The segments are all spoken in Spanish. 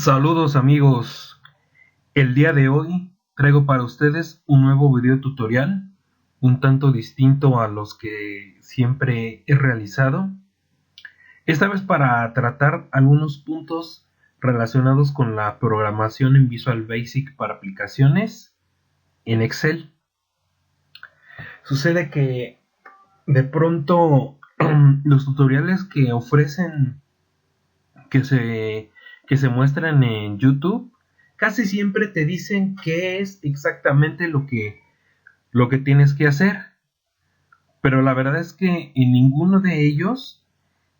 Saludos amigos, el día de hoy traigo para ustedes un nuevo video tutorial, un tanto distinto a los que siempre he realizado, esta vez para tratar algunos puntos relacionados con la programación en Visual Basic para aplicaciones en Excel. Sucede que de pronto los tutoriales que ofrecen que se muestran en YouTube casi siempre te dicen qué es exactamente lo que tienes que hacer, pero la verdad es que en ninguno de ellos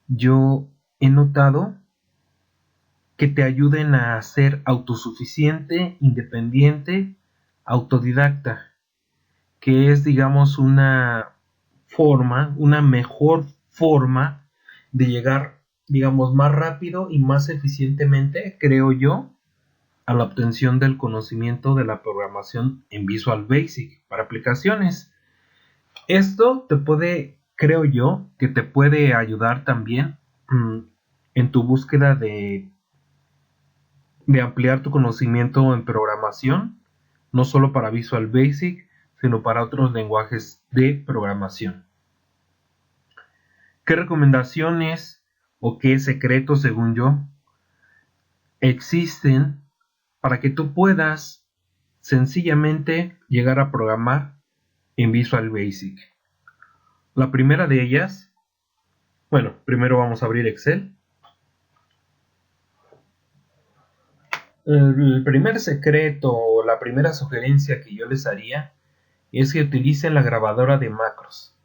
yo he notado que te ayuden a ser autosuficiente, independiente, autodidacta, que es, digamos, una mejor forma de llegar, digamos, más rápido y más eficientemente, creo yo, a la obtención del conocimiento de la programación en Visual Basic para aplicaciones. Esto te puede, creo yo, que te puede ayudar también en tu búsqueda de ampliar tu conocimiento en programación, no solo para Visual Basic, sino para otros lenguajes de programación. ¿Qué recomendaciones o qué secretos, según yo, existen para que tú puedas sencillamente llegar a programar en Visual Basic? La primera de ellas, bueno, primero vamos a abrir Excel. El primer secreto o la primera sugerencia que yo les haría es que utilicen la grabadora de macros.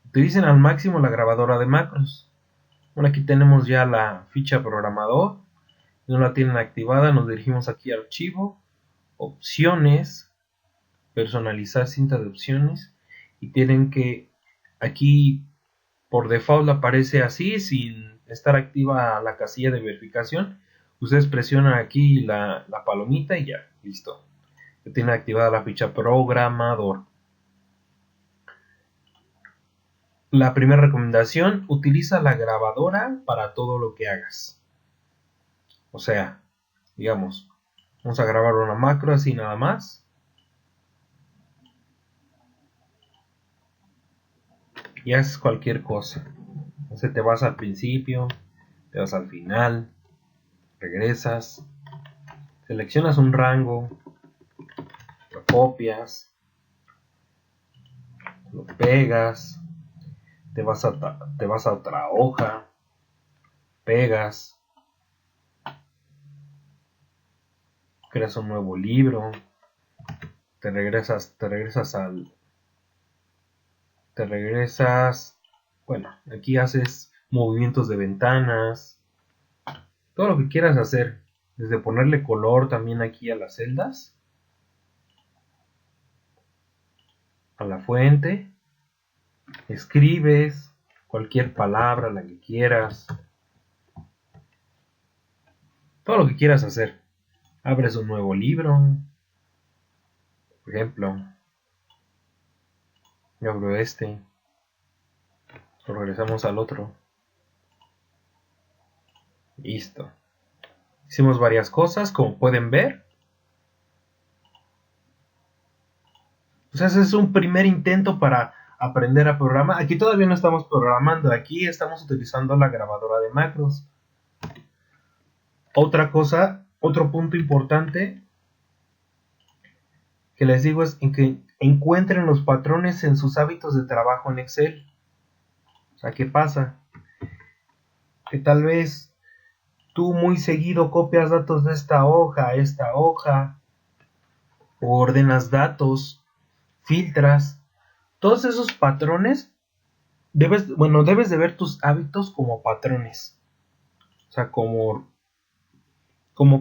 Utilicen al máximo la grabadora de macros. Bueno, aquí tenemos ya la ficha programador. Si no la tienen activada, nos dirigimos aquí a archivo, opciones, personalizar cinta de opciones, y tienen que aquí por default aparece así sin estar activa la casilla de verificación. Ustedes presionan aquí la palomita y ya, listo. Ya tiene activada la ficha programador. La primera recomendación: utiliza la grabadora para todo lo que hagas. O sea, digamos, vamos a grabar una macro así nada más. Y haces cualquier cosa. O sea, te vas al principio, te vas al final, regresas, seleccionas un rango, lo copias, lo pegas, te vas a otra hoja, pegas, creas un nuevo libro, te regresas, bueno, aquí haces movimientos de ventanas, todo lo que quieras hacer, desde ponerle color también aquí a las celdas, a la fuente, escribes cualquier palabra, la que quieras, todo lo que quieras hacer. Abres un nuevo libro, por ejemplo, yo abro este, regresamos al otro, listo. Hicimos varias cosas, como pueden ver. Pues ese es un primer intento para aprender a programar. Aquí todavía no estamos programando, aquí estamos utilizando la grabadora de macros. Otra cosa, otro punto importante que les digo es en que encuentren los patrones en sus hábitos de trabajo en Excel. O sea, ¿qué pasa? Que tal vez tú muy seguido copias datos de esta hoja a esta hoja, o ordenas datos, filtras. Todos esos patrones debes de ver tus hábitos como patrones. O sea, como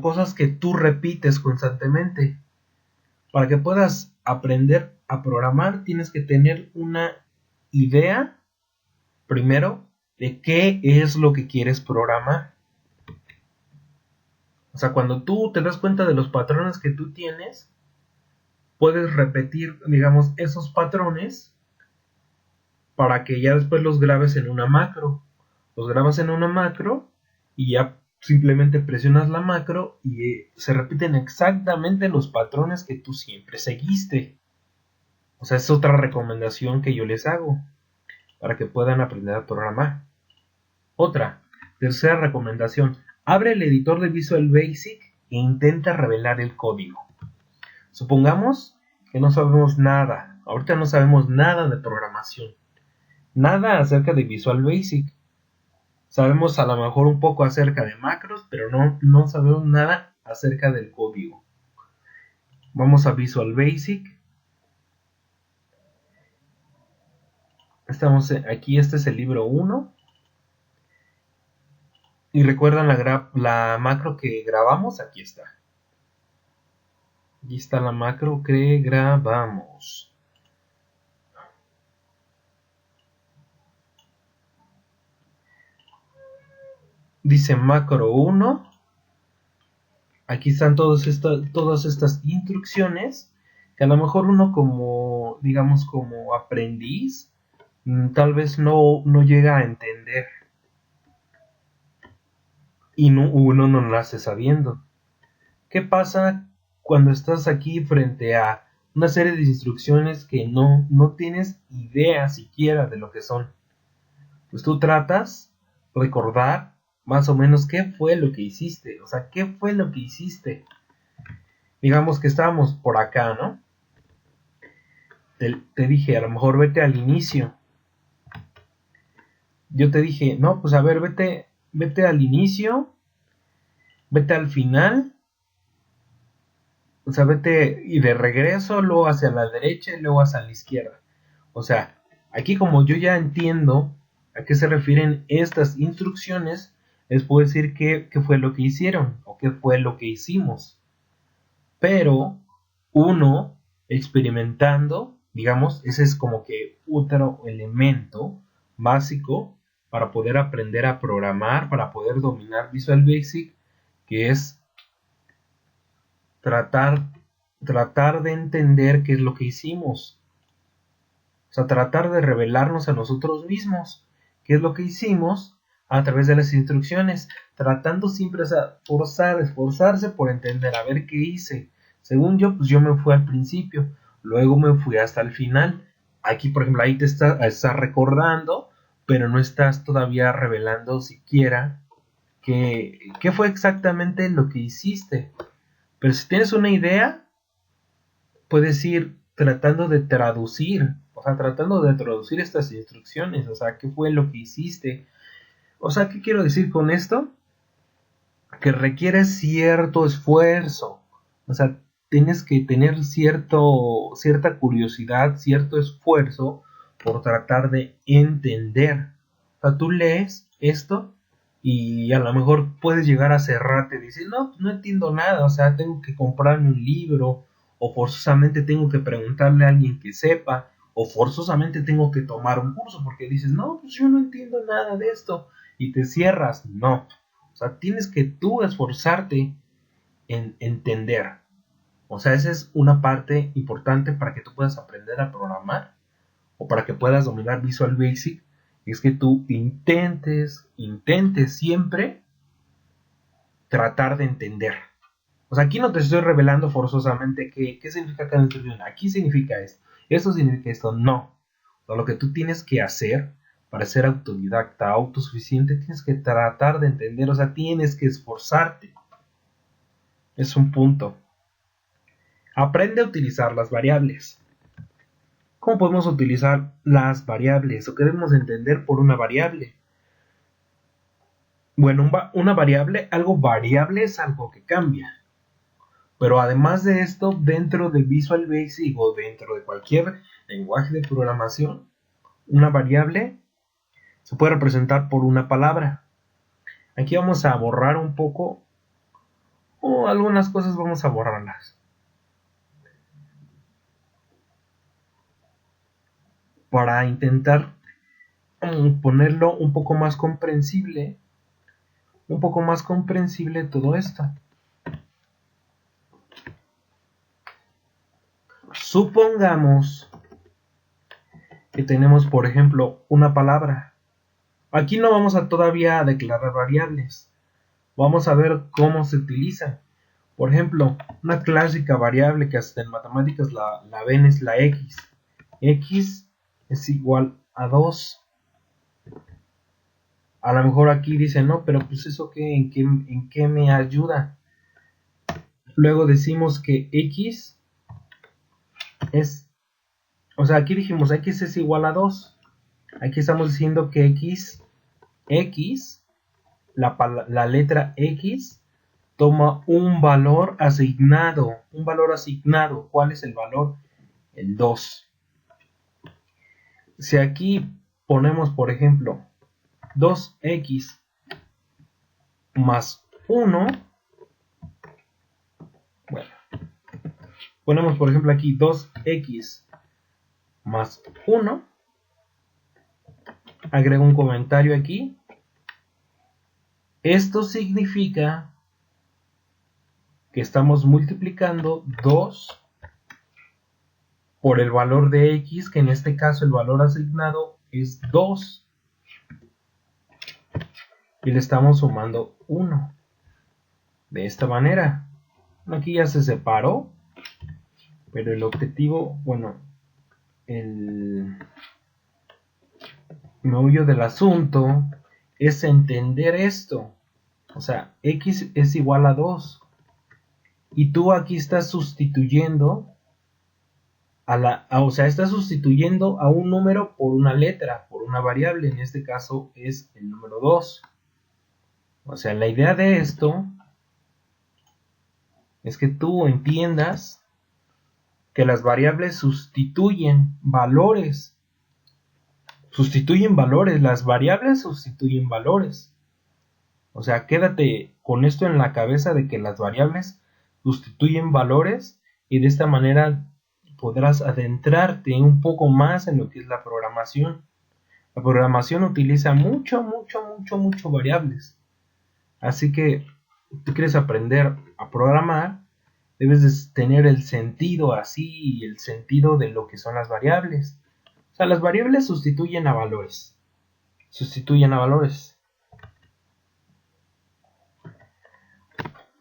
cosas que tú repites constantemente. Para que puedas aprender a programar, tienes que tener una idea, primero, de qué es lo que quieres programar. O sea, cuando tú te das cuenta de los patrones que tú tienes, puedes repetir, digamos, esos patrones para que ya después los grabes en una macro. Los grabas en una macro y ya simplemente presionas la macro y se repiten exactamente los patrones que tú siempre seguiste. O sea, es otra recomendación que yo les hago para que puedan aprender a programar. Otra, tercera recomendación, abre el editor de Visual Basic e intenta revelar el código. Supongamos que no sabemos nada, ahorita no sabemos nada de programación, nada acerca de Visual Basic. Sabemos a lo mejor un poco acerca de macros, pero no sabemos nada acerca del código. Vamos a Visual Basic. Estamos aquí, este es el libro 1. Y recuerdan la macro que grabamos, aquí está. Aquí está la macro que grabamos. Dice macro 1. Aquí están todas estas instrucciones que a lo mejor uno como, digamos, como aprendiz, tal vez no llega a entender. Y uno no lo hace sabiendo. ¿Qué pasa cuando estás aquí frente a una serie de instrucciones que no tienes idea siquiera de lo que son? Pues tú tratas de recordar más o menos qué fue lo que hiciste. O sea, qué fue lo que hiciste. Digamos que estábamos por acá, ¿no? Te dije, a lo mejor vete al inicio. Yo te dije, no, pues a ver, vete al inicio, vete al final, o sea, vete y de regreso, luego hacia la derecha y luego hacia la izquierda. O sea, aquí como yo ya entiendo a qué se refieren estas instrucciones, les puedo decir qué fue lo que hicieron o qué fue lo que hicimos. Pero uno experimentando, digamos, ese es como que otro elemento básico para poder aprender a programar, para poder dominar Visual Basic, que es tratar de entender qué es lo que hicimos. O sea, tratar de revelarnos a nosotros mismos qué es lo que hicimos a través de las instrucciones, tratando siempre, o sea, esforzarse por entender, a ver qué hice. Según yo, pues yo me fui al principio, luego me fui hasta el final. Aquí, por ejemplo, ahí te estás recordando, pero no estás todavía revelando siquiera qué fue exactamente lo que hiciste. Pero si tienes una idea, puedes ir tratando de traducir, o sea, tratando de traducir estas instrucciones, o sea, qué fue lo que hiciste. O sea, ¿qué quiero decir con esto? Que requiere cierto esfuerzo. O sea, tienes que tener cierta curiosidad, cierto esfuerzo por tratar de entender. O sea, tú lees esto y a lo mejor puedes llegar a cerrarte y decir, no entiendo nada, o sea, tengo que comprarme un libro, o forzosamente tengo que preguntarle a alguien que sepa, o forzosamente tengo que tomar un curso, porque dices, no, pues yo no entiendo nada de esto, y te cierras. No, o sea, tienes que tú esforzarte en entender. O sea, esa es una parte importante para que tú puedas aprender a programar, o para que puedas dominar Visual Basic, es que tú intentes siempre tratar de entender. O sea, aquí no te estoy revelando forzosamente qué significa cada instrucción. Aquí significa esto significa esto. No. O sea, lo que tú tienes que hacer para ser autodidacta, autosuficiente, tienes que tratar de entender. O sea, tienes que esforzarte. Es un punto. Aprende a utilizar las variables. ¿Cómo podemos utilizar las variables? ¿O qué debemos entender por una variable? Bueno, una variable, algo variable es algo que cambia. Pero además de esto, dentro de Visual Basic o dentro de cualquier lenguaje de programación, una variable se puede representar por una palabra. Aquí vamos a borrar un poco, o algunas cosas vamos a borrarlas, para intentar ponerlo un poco más comprensible todo esto. Supongamos que tenemos, por ejemplo, una palabra. Aquí no vamos a todavía declarar variables. Vamos a ver cómo se utiliza. Por ejemplo, una clásica variable que hasta en matemáticas la ven es la x. X es igual a 2. A lo mejor aquí dicen, no, pero pues eso qué, ¿en qué me ayuda? Luego decimos que x es, o sea, aquí dijimos x es igual a 2. Aquí estamos diciendo que x, la letra x, toma un valor asignado. Un valor asignado. ¿Cuál es el valor? El 2. Si aquí ponemos, por ejemplo, 2x más 1, bueno, ponemos por ejemplo aquí 2x más 1, agrego un comentario aquí. Esto significa que estamos multiplicando 2 por el valor de x, que en este caso el valor asignado es 2. Y le estamos sumando 1. De esta manera. Aquí ya se separó. Pero el objetivo, bueno, el meollo del asunto es entender esto. O sea, x es igual a 2. Y tú aquí estás sustituyendo estás sustituyendo a un número por una letra, por una variable. En este caso es el número 2. O sea, la idea de esto es que tú entiendas que las variables sustituyen valores. Las variables sustituyen valores. O sea, quédate con esto en la cabeza de que las variables sustituyen valores y de esta manera podrás adentrarte un poco más en lo que es la programación. La programación utiliza mucho variables. Así que tú quieres aprender a programar, debes de tener el sentido así, el sentido de lo que son las variables. O sea, las variables sustituyen a valores.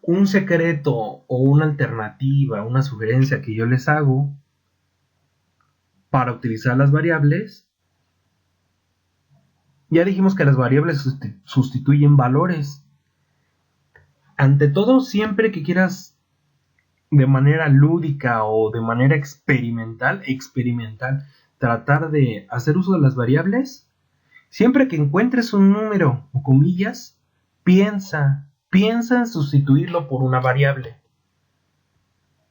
Un secreto o una alternativa, una sugerencia que yo les hago para utilizar las variables. Ya dijimos que las variables sustituyen valores. Ante todo, siempre que quieras de manera lúdica o de manera experimental, tratar de hacer uso de las variables, siempre que encuentres un número o comillas, piensa en sustituirlo por una variable.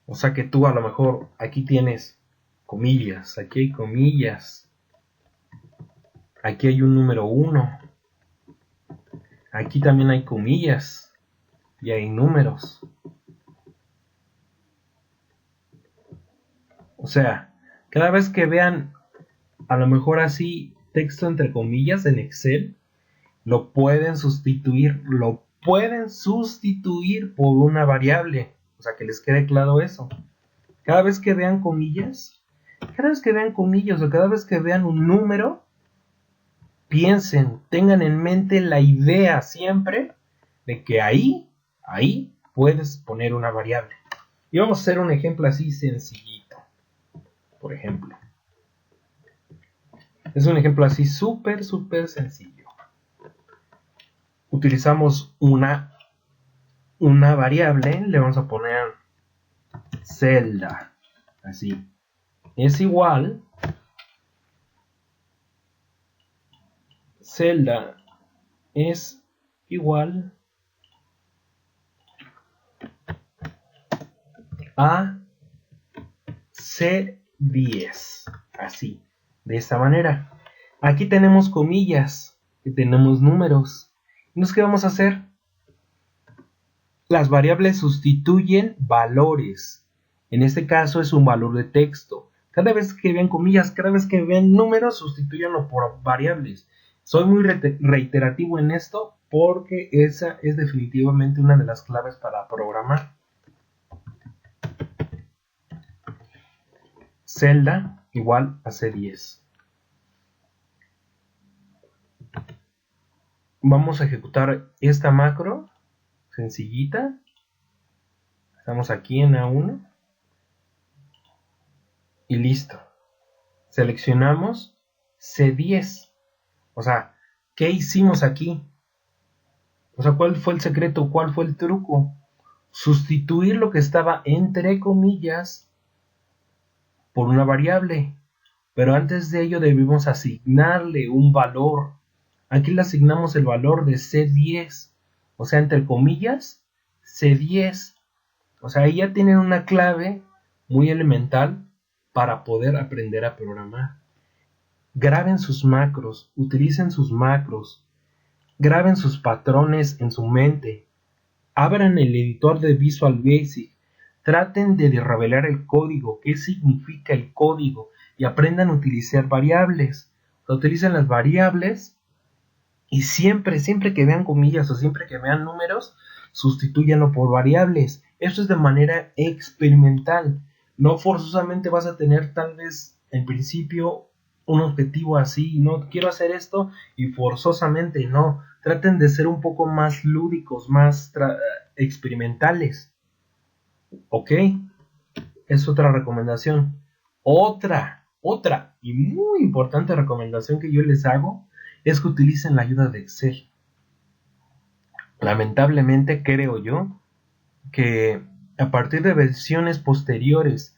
O sea que tú a lo mejor aquí tienes comillas, aquí hay comillas, aquí hay un número 1, aquí también hay comillas y hay números. O sea, cada vez que vean a lo mejor así texto entre comillas en Excel, lo pueden sustituir por una variable. O sea, que les quede claro eso. Cada vez que vean comillas o cada vez que vean un número, piensen, tengan en mente la idea siempre de que ahí puedes poner una variable. Y vamos a hacer un ejemplo así sencillito. Por ejemplo, es un ejemplo así súper sencillo. Utilizamos una variable, le vamos a poner celda, así, es igual, celda es igual a C10, así, de esta manera. Aquí tenemos comillas, y tenemos números. Entonces, ¿qué vamos a hacer? Las variables sustituyen valores. En este caso es un valor de texto. Cada vez que vean comillas, cada vez que vean números, sustituyanlo por variables. Soy muy reiterativo en esto porque esa es definitivamente una de las claves para programar. Celda igual a C10. Vamos a ejecutar esta macro sencillita. Estamos aquí en A1 y listo. Seleccionamos C10. O sea, ¿qué hicimos aquí? O sea, ¿cuál fue el secreto? ¿Cuál fue el truco? Sustituir lo que estaba entre comillas por una variable. Pero antes de ello debimos asignarle un valor. Aquí le asignamos el valor de C10. O sea, entre comillas, C10. O sea, ahí ya tienen una clave muy elemental para poder aprender a programar. Graben sus macros, utilicen sus macros, graben sus patrones en su mente, abran el editor de Visual Basic, traten de revelar el código, qué significa el código y aprendan a utilizar variables. Utilicen las variables y siempre que vean comillas o siempre que vean números, sustitúyanlo por variables. Esto es de manera experimental. No forzosamente vas a tener tal vez en principio un objetivo así. No quiero hacer esto y forzosamente no. Traten de ser un poco más lúdicos, más experimentales. ¿Ok? Es otra recomendación. Otra y muy importante recomendación que yo les hago es que utilicen la ayuda de Excel. Lamentablemente creo yo que a partir de versiones posteriores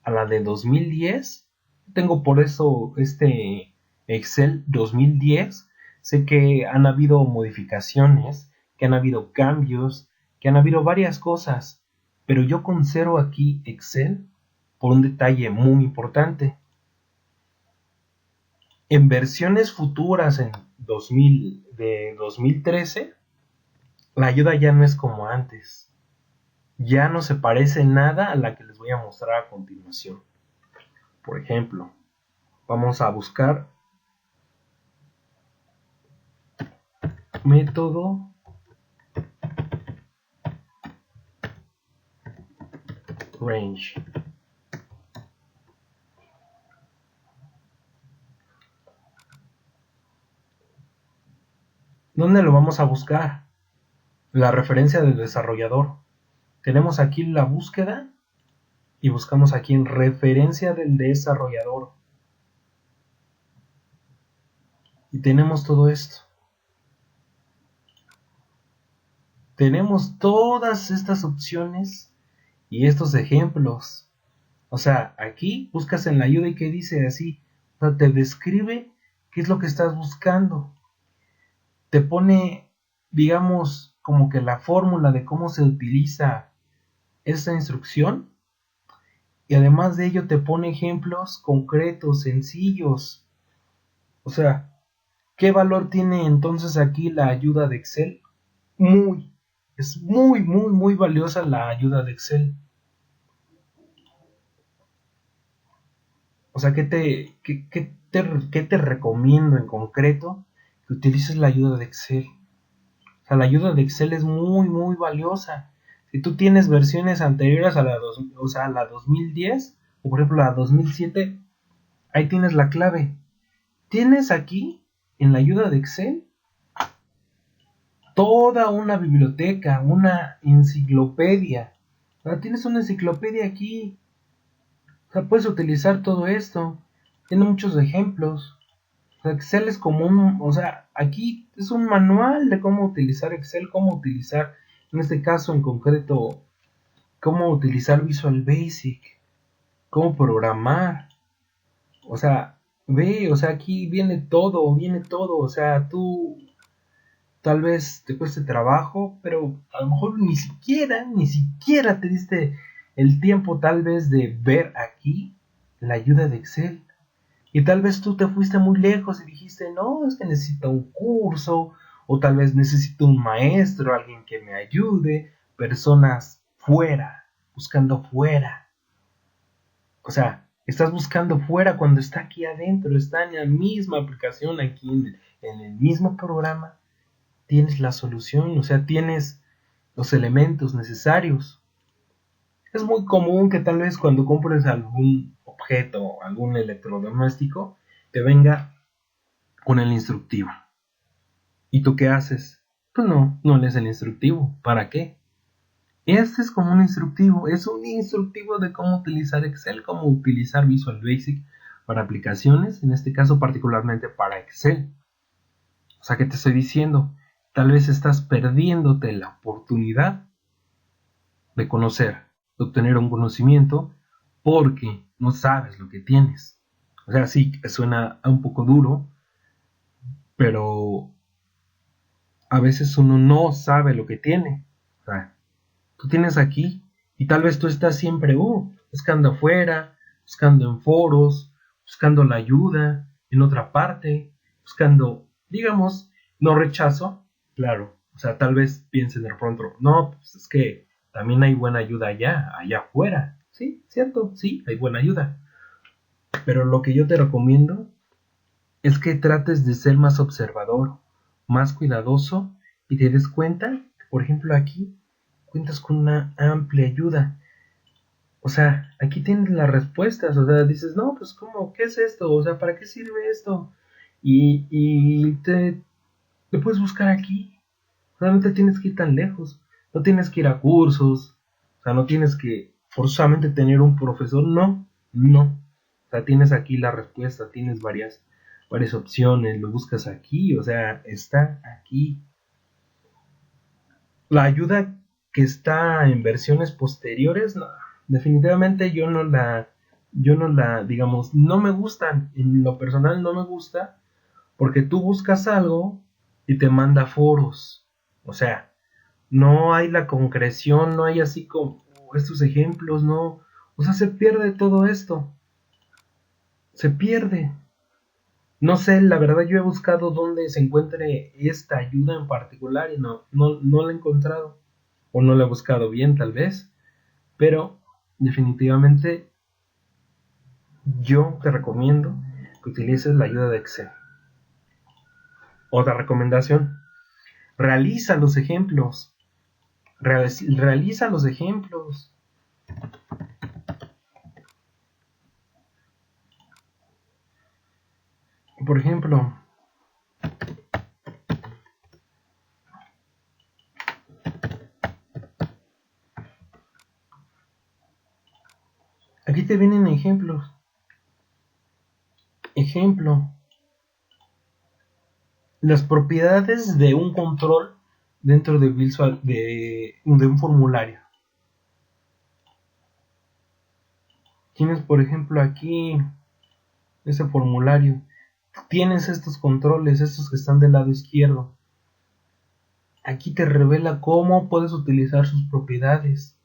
a la de 2010, tengo por eso este Excel 2010, sé que han habido modificaciones, que han habido cambios, que han habido varias cosas, pero yo conservo aquí Excel por un detalle muy importante. En versiones futuras de 2013, la ayuda ya no es como antes. Ya no se parece nada a la que les voy a mostrar a continuación. Por ejemplo, vamos a buscar método range. ¿Dónde lo vamos a buscar? La referencia del desarrollador. Tenemos aquí la búsqueda y buscamos aquí en referencia del desarrollador. Y tenemos todo esto. Tenemos todas estas opciones y estos ejemplos. O sea, aquí buscas en la ayuda y que dice así, o sea, te describe qué es lo que estás buscando. Te pone, digamos, como que la fórmula de cómo se utiliza esta instrucción. Y además de ello te pone ejemplos concretos, sencillos. O sea, ¿qué valor tiene entonces aquí la ayuda de Excel? Es muy valiosa la ayuda de Excel. O sea, ¿qué te recomiendo en concreto? Que utilices la ayuda de Excel. O sea, la ayuda de Excel es muy valiosa. Si tú tienes versiones anteriores a la 2010, o por ejemplo la 2007, ahí tienes la clave. Tienes aquí, en la ayuda de Excel, toda una biblioteca, una enciclopedia. O sea, tienes una enciclopedia aquí. O sea, puedes utilizar todo esto. Tiene muchos ejemplos. O sea, Excel es como o sea, aquí es un manual de cómo utilizar Excel, cómo utilizar, en este caso en concreto, cómo utilizar Visual Basic, cómo programar. O sea, o sea, aquí viene todo, o sea, tú tal vez te cueste trabajo, pero a lo mejor ni siquiera te diste el tiempo tal vez de ver aquí la ayuda de Excel. Y tal vez tú te fuiste muy lejos y dijiste, no, es que necesito un curso, o tal vez necesito un maestro, alguien que me ayude, personas fuera, buscando fuera. O sea, estás buscando fuera cuando está aquí adentro, está en la misma aplicación, aquí en el mismo programa, tienes la solución, o sea, tienes los elementos necesarios. Es muy común que tal vez cuando compres algún objeto, algún electrodoméstico, te venga con el instructivo. ¿Y tú qué haces? pues no lees el instructivo. ¿Para qué? Este es como un instructivo, es un instructivo de cómo utilizar Excel, cómo utilizar Visual Basic para aplicaciones, en este caso particularmente para Excel. O sea, ¿qué te estoy diciendo? Tal vez estás perdiéndote la oportunidad de conocer, de obtener un conocimiento, porque no sabes lo que tienes. O sea, sí, suena un poco duro, pero a veces uno no sabe lo que tiene. O sea, tú tienes aquí y tal vez tú estás siempre buscando afuera, buscando en foros, buscando la ayuda en otra parte, buscando, digamos, no rechazo, claro. O sea, tal vez piensen de pronto, no, pues es que también hay buena ayuda allá afuera. Sí, cierto, sí, hay buena ayuda. Pero lo que yo te recomiendo es que trates de ser más observador, más cuidadoso y te des cuenta que, por ejemplo, aquí cuentas con una amplia ayuda. O sea, aquí tienes las respuestas. O sea, dices, no, pues, ¿cómo? ¿Qué es esto? O sea, ¿para qué sirve esto? Y te puedes buscar aquí. O sea, no te tienes que ir tan lejos. No tienes que ir a cursos. O sea, no tienes que forzosamente tener un profesor. No, no. O sea, tienes aquí la respuesta. Tienes varias opciones. Lo buscas aquí. O sea, está aquí. La ayuda que está en versiones posteriores, no, definitivamente digamos, no me gustan. En lo personal no me gusta porque tú buscas algo y te manda foros. O sea, no hay la concreción, no hay así como estos ejemplos, no. O sea, se pierde todo esto. Se pierde. No sé, la verdad yo he buscado dónde se encuentre esta ayuda en particular y no la he encontrado. O no la he buscado bien tal vez. Pero definitivamente yo te recomiendo que utilices la ayuda de Excel. Otra recomendación, realiza los ejemplos. Realiza los ejemplos. Por ejemplo, aquí te vienen ejemplos. Ejemplo, las propiedades de un control dentro de un formulario. Tienes, por ejemplo, aquí ese formulario. Tienes estos controles, estos que están del lado izquierdo. Aquí te revela cómo puedes utilizar sus propiedades.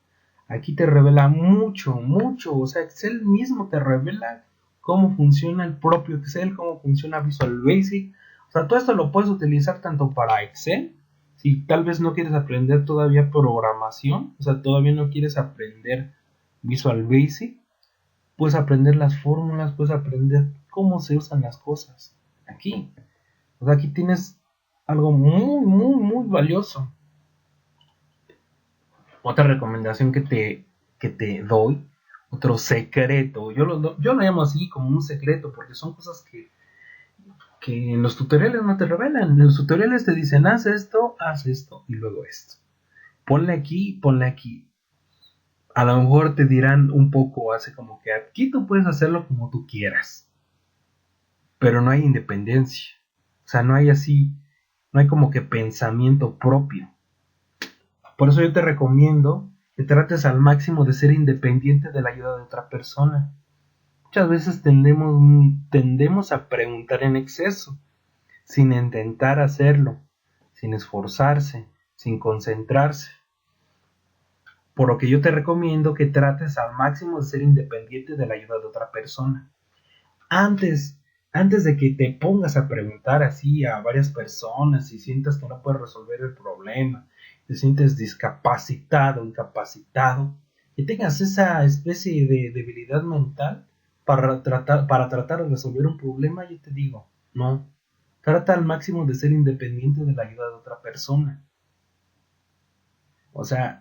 Aquí te revela mucho. O sea, Excel mismo te revela cómo funciona el propio Excel, cómo funciona Visual Basic. O sea, todo esto lo puedes utilizar tanto para Excel, si tal vez no quieres aprender todavía programación, o sea, todavía no quieres aprender Visual Basic, puedes aprender las fórmulas, puedes aprender cómo se usan las cosas. Aquí. O sea, aquí tienes algo muy valioso. Otra recomendación que te doy, otro secreto, yo lo llamo así como un secreto, porque son cosas que en los tutoriales no te revelan. En los tutoriales te dicen, haz esto, y luego esto. Ponle aquí. A lo mejor te dirán un poco, hace como que aquí tú puedes hacerlo como tú quieras, pero no hay independencia. O sea, no hay como que pensamiento propio. Por eso yo te recomiendo que trates al máximo de ser independiente de la ayuda de otra persona. Muchas veces tendemos a preguntar en exceso, sin intentar hacerlo, sin esforzarse, sin concentrarse. Por lo que yo te recomiendo que trates al máximo de ser independiente de la ayuda de otra persona. Antes, antes de que te pongas a preguntar así a varias personas y sientas que no puedes resolver el problema, te sientes discapacitado, incapacitado, y tengas esa especie de debilidad mental para tratar de resolver un problema, yo te digo, no, trata al máximo de ser independiente de la ayuda de otra persona. O sea,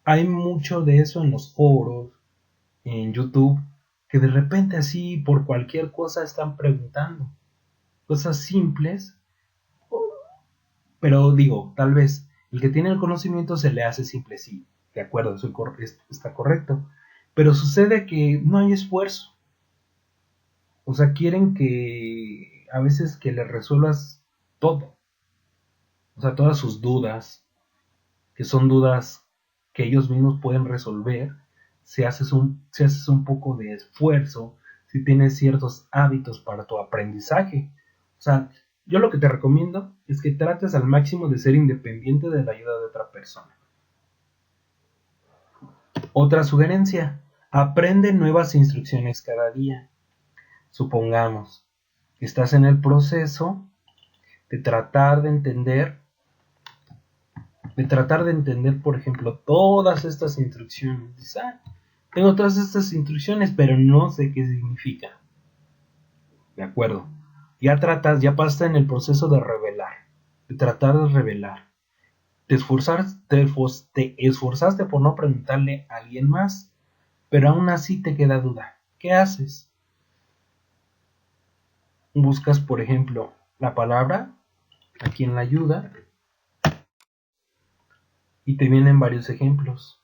hay mucho de eso en los foros, en YouTube, que de repente así por cualquier cosa están preguntando cosas simples, Pero digo, tal vez el que tiene el conocimiento se le hace simple, sí, de acuerdo, eso está correcto. Pero sucede que no hay esfuerzo. O sea, quieren que a veces que le resuelvas todo. O sea, todas sus dudas, que son dudas que ellos mismos pueden resolver, si haces un poco de esfuerzo, si tienes ciertos hábitos para tu aprendizaje. O sea, yo lo que te recomiendo es que trates al máximo de ser independiente de la ayuda de otra persona. Otra sugerencia, aprende nuevas instrucciones cada día. Supongamos que estás en el proceso de tratar de entender, por ejemplo, todas estas instrucciones. Dices, tengo todas estas instrucciones, pero no sé qué significan. De acuerdo. Ya pasaste en el proceso de revelar, de tratar de revelar. Te esforzaste por no preguntarle a alguien más, pero aún así te queda duda. ¿Qué haces? Buscas, por ejemplo, la palabra aquí en la ayuda y te vienen varios ejemplos.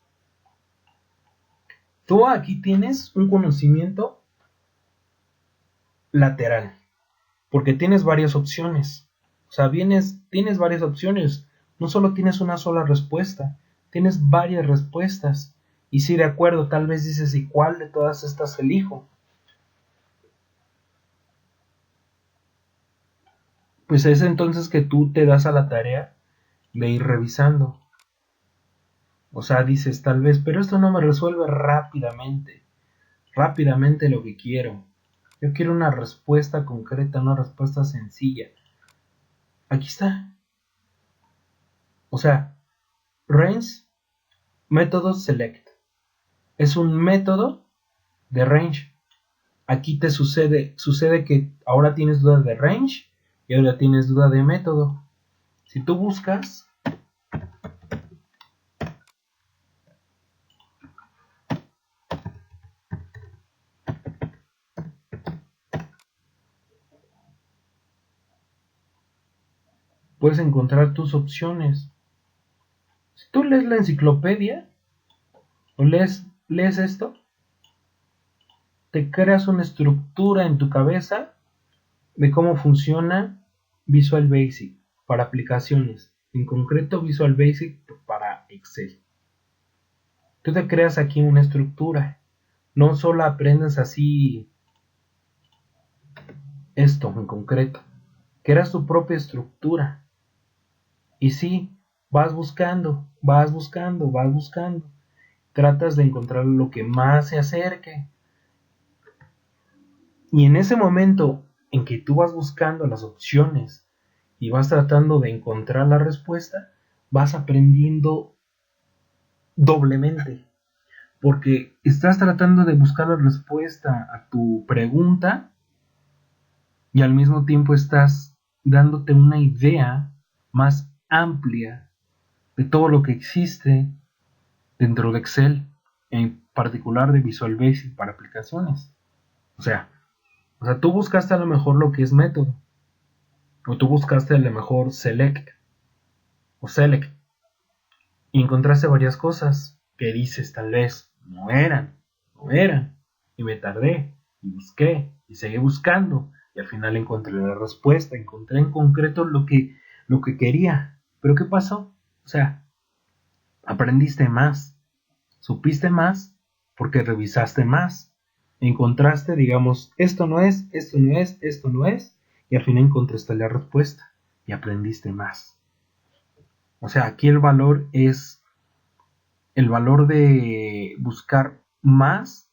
Tú aquí tienes un conocimiento lateral, porque tienes varias opciones. O sea, tienes varias opciones. No solo tienes una sola respuesta, tienes varias respuestas. Y si de acuerdo, tal vez dices, ¿y cuál de todas estas elijo? Pues es entonces que tú te das a la tarea de ir revisando. O sea, dices tal vez, pero esto no me resuelve rápidamente lo que quiero. Yo quiero una respuesta concreta, una respuesta sencilla. Aquí está. O sea, range, método select. Es un método de range. Aquí te sucede que ahora tienes duda de range y ahora tienes duda de método. Si tú buscas, puedes encontrar tus opciones. Si tú lees la enciclopedia o lees esto, te creas una estructura en tu cabeza de cómo funciona Visual Basic para aplicaciones, en concreto Visual Basic para Excel. Tú te creas aquí una estructura, no solo aprendes así esto en concreto, creas tu propia estructura. Y sí, vas buscando, tratas de encontrar lo que más se acerque. Y en ese momento en que tú vas buscando las opciones y vas tratando de encontrar la respuesta, vas aprendiendo doblemente. Porque estás tratando de buscar la respuesta a tu pregunta y al mismo tiempo estás dándote una idea más amplia de todo lo que existe dentro de Excel, en particular de Visual Basic para aplicaciones. O sea, tú buscaste a lo mejor lo que es método, o tú buscaste a lo mejor select, y encontraste varias cosas que dices tal vez no eran, y me tardé, y busqué, y seguí buscando, y al final encontré la respuesta, encontré en concreto lo que quería. Pero ¿qué pasó? O sea, aprendiste más, supiste más, porque revisaste más, encontraste, digamos, esto no es, y al final encontraste la respuesta, y aprendiste más. O sea, aquí el valor es el valor de buscar más,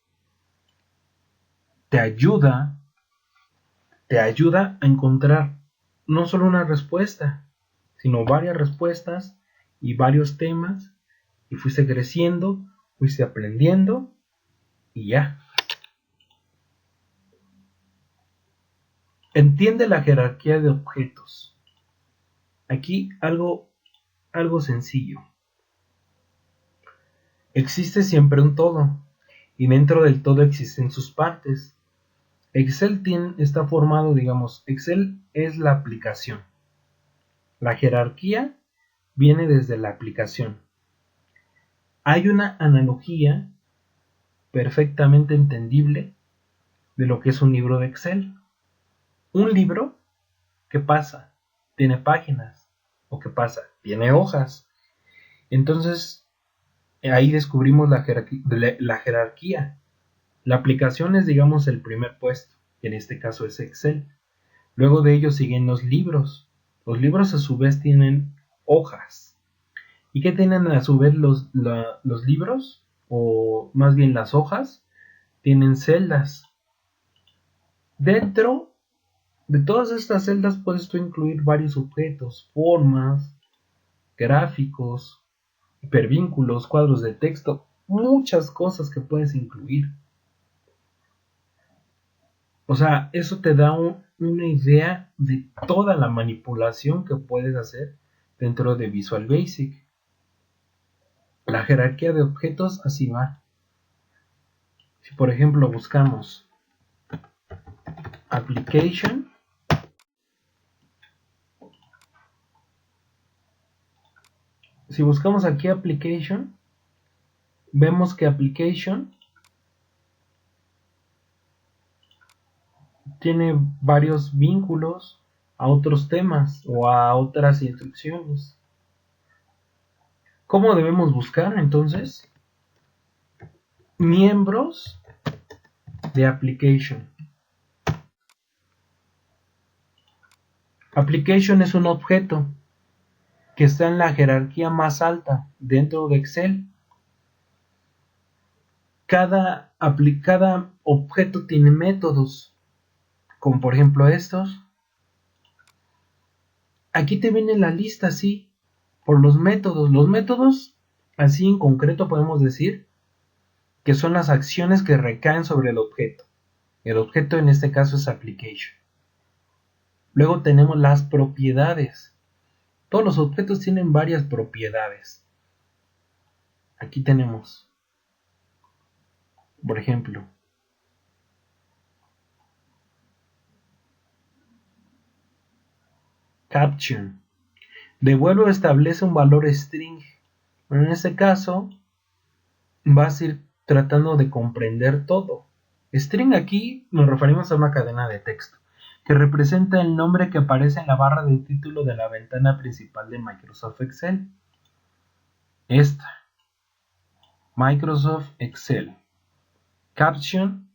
te ayuda a encontrar no solo una respuesta, sino varias respuestas y varios temas, y fuiste creciendo, fuiste aprendiendo, y ya. Entiende la jerarquía de objetos. Aquí algo sencillo. Existe siempre un todo, y dentro del todo existen sus partes. Excel está formado, digamos, Excel es la aplicación. La jerarquía viene desde la aplicación. Hay una analogía perfectamente entendible de lo que es un libro de Excel. Un libro, ¿qué pasa? Tiene páginas. ¿O qué pasa? Tiene hojas. Entonces, ahí descubrimos la jerarquía. La aplicación es, digamos, el primer puesto, que en este caso es Excel. Luego de ello siguen los libros. Los libros a su vez tienen hojas. ¿Y qué tienen a su vez los libros? O más bien las hojas, tienen celdas. Dentro de todas estas celdas puedes tú incluir varios objetos, formas, gráficos, hipervínculos, cuadros de texto, muchas cosas que puedes incluir. O sea, eso te da una idea de toda la manipulación que puedes hacer dentro de Visual Basic. La jerarquía de objetos así va. Si por ejemplo buscamos Application, si buscamos aquí Application, vemos que Application tiene varios vínculos a otros temas o a otras instrucciones. ¿Cómo debemos buscar entonces? Miembros de Application. Application es un objeto que está en la jerarquía más alta dentro de Excel. Cada objeto tiene métodos, como por ejemplo estos. Aquí te viene la lista así, por los métodos. Los métodos, así en concreto podemos decir, que son las acciones que recaen sobre el objeto. El objeto en este caso es Application. Luego tenemos las propiedades. Todos los objetos tienen varias propiedades. Aquí tenemos, por ejemplo, Caption. Devuelve o establece un valor string. Bueno, en este caso, vas a ir tratando de comprender todo. String aquí nos referimos a una cadena de texto que representa el nombre que aparece en la barra de título de la ventana principal de Microsoft Excel. Esta. Microsoft Excel. Caption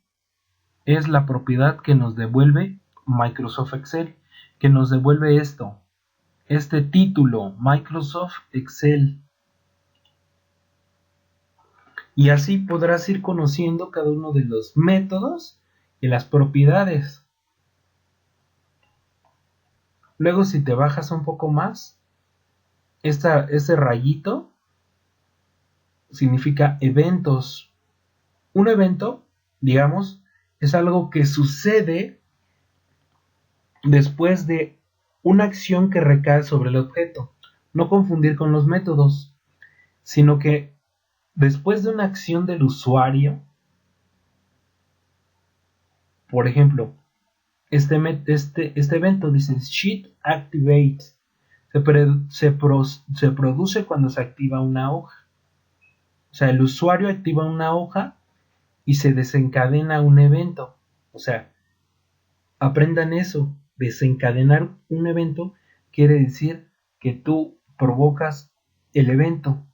es la propiedad que nos devuelve Microsoft Excel, que nos devuelve este título, Microsoft Excel. Y así podrás ir conociendo cada uno de los métodos y las propiedades. Luego, si te bajas un poco más, ese rayito significa eventos. Un evento, digamos, es algo que sucede después de una acción que recae sobre el objeto. No confundir con los métodos, sino que después de una acción del usuario, por ejemplo, este evento dice Sheet Activate, se produce cuando se activa una hoja. O sea, el usuario activa una hoja y se desencadena un evento. O sea, aprendan eso. Desencadenar un evento quiere decir que tú provocas el evento.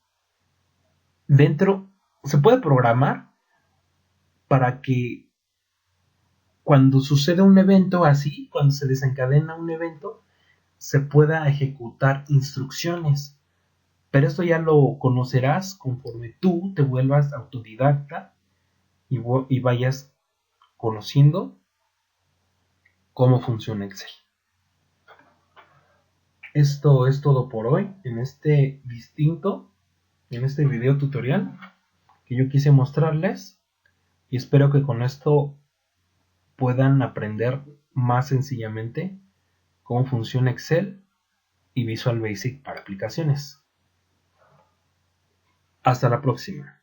Dentro se puede programar para que cuando sucede un evento así, cuando se desencadena un evento, se pueda ejecutar instrucciones. Pero esto ya lo conocerás conforme tú te vuelvas autodidacta y vayas conociendo cómo funciona Excel. Esto es todo por hoy en este video tutorial que yo quise mostrarles, y espero que con esto puedan aprender más sencillamente cómo funciona Excel y Visual Basic para aplicaciones. Hasta la próxima.